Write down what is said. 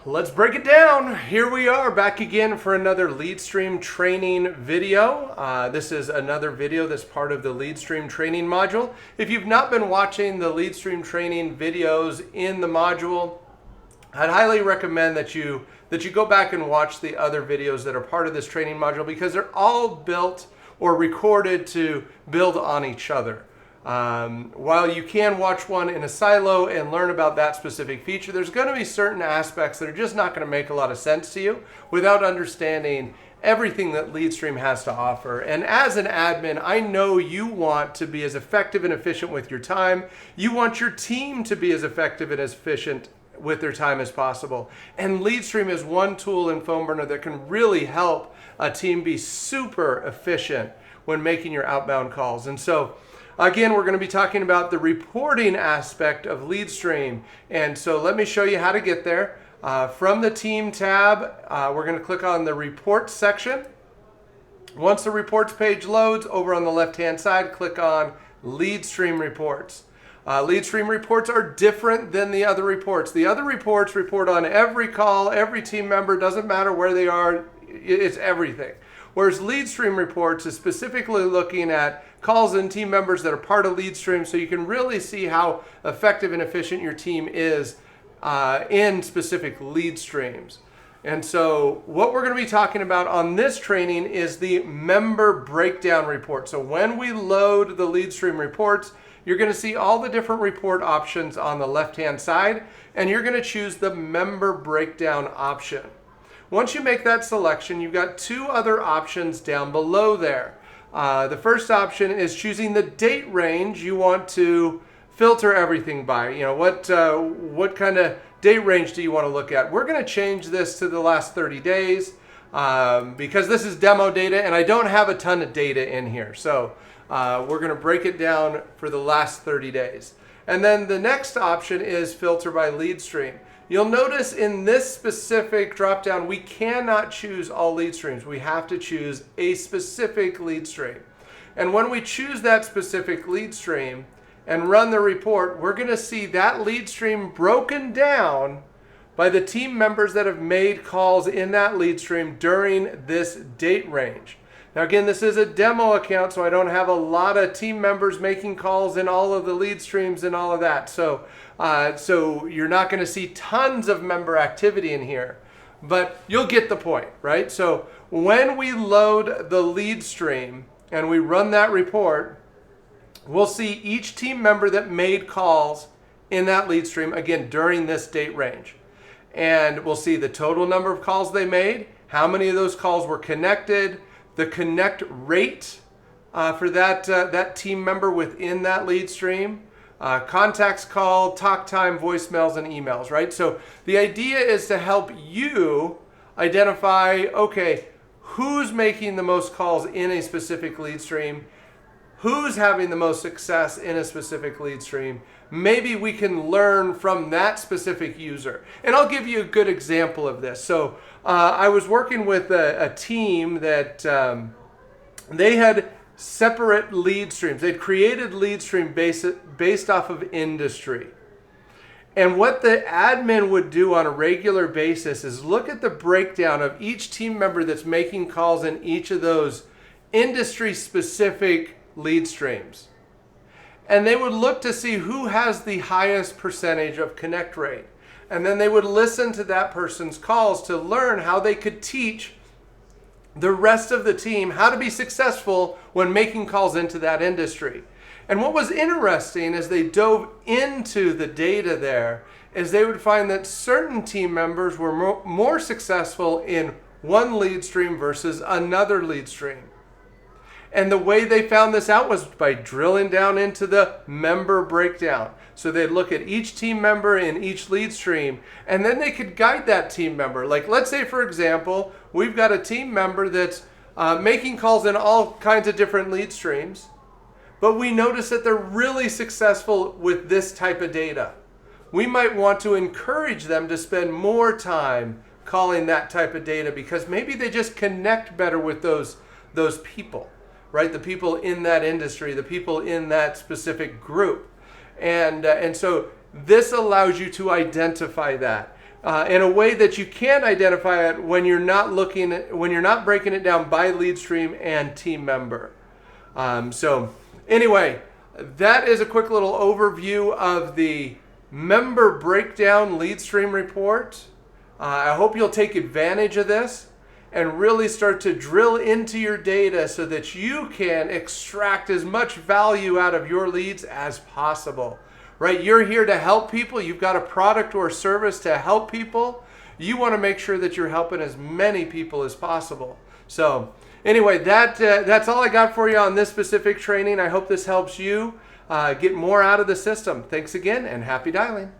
Let's break it down. Here we are back again for another LeadStream training video. This is another video that's part of the LeadStream training module. If you've not been watching the LeadStream training videos in the module, I'd highly recommend that you go back and watch the other videos that are part of this training module because they're all built or recorded to build on each other. While you can watch one in a silo and learn about that specific feature, there's going to be certain aspects that are just not going to make a lot of sense to you without understanding everything that LeadStream has to offer. And as an admin, I know you want to be as effective and efficient with your time. You want your team to be as effective and as efficient with their time as possible. And LeadStream is one tool in PhoneBurner that can really help a team be super efficient when making your outbound calls. And so again, we're going to be talking about the reporting aspect of LeadStream. And so let me show you how to get there. From the Team tab, we're going to click on the Reports section. Once the Reports page loads, over on the left-hand side, click on LeadStream Reports. LeadStream Reports are different than the other reports. The other reports report on every call, every team member, doesn't matter where they are, it's everything. Whereas LeadStream Reports is specifically looking at calls and team members that are part of LeadStream, so you can really see how effective and efficient your team is in specific lead streams. And so what we're going to be talking about on this training is the member breakdown report. So when we load the LeadStream reports, you're going to see all the different report options on the left-hand side, and you're going to choose the member breakdown option. Once you make that selection, you've got two other options down below there. The first option is choosing the date range you want to filter everything by. You know, what kind of date range do you want to look at? We're going to change this to the last 30 days because this is demo data and I don't have a ton of data in here. So we're going to break it down for the last 30 days. And then the next option is filter by lead stream. You'll notice in this specific dropdown, we cannot choose all lead streams. We have to choose a specific lead stream. And when we choose that specific lead stream and run the report, we're going to see that lead stream broken down by the team members that have made calls in that lead stream during this date range. Now again, this is a demo account, so I don't have a lot of team members making calls in all of the lead streams and all of that. So you're not going to see tons of member activity in here, but you'll get the point, right? So when we load the lead stream and we run that report, we'll see each team member that made calls in that lead stream, again, during this date range. And we'll see the total number of calls they made, how many of those calls were connected, the connect rate for that team member within that lead stream, contacts called, talk time, voicemails, and emails, right? So the idea is to help you identify, okay, who's making the most calls in a specific lead stream, who's having the most success in a specific lead stream. Maybe we can learn from that specific user. And I'll give you a good example of this. So I was working with a team that they had separate lead streams. They'd created lead stream based off of industry. And what the admin would do on a regular basis is look at the breakdown of each team member that's making calls in each of those industry-specific lead streams. And they would look to see who has the highest percentage of connect rate. And then they would listen to that person's calls to learn how they could teach the rest of the team how to be successful when making calls into that industry. And what was interesting as they dove into the data there is they would find that certain team members were more successful in one lead stream versus another lead stream. And the way they found this out was by drilling down into the member breakdown. So they'd look at each team member in each lead stream, and then they could guide that team member. Like, let's say, for example, we've got a team member that's making calls in all kinds of different lead streams, but we notice that they're really successful with this type of data. We might want to encourage them to spend more time calling that type of data because maybe they just connect better with those people. Right? The people in that industry, the people in that specific group. And so this allows you to identify that. in a way that you can't identify it when you're not breaking it down by lead stream and team member. So anyway, that is a quick little overview of the member breakdown lead stream report. I hope you'll take advantage of this and really start to drill into your data so that you can extract as much value out of your leads as possible. Right? You're here to help people. You've got a product or service to help people. You want to make sure that you're helping as many people as possible. So anyway, that's all I got for you on this specific training. I hope this helps you get more out of the system. Thanks again and happy dialing.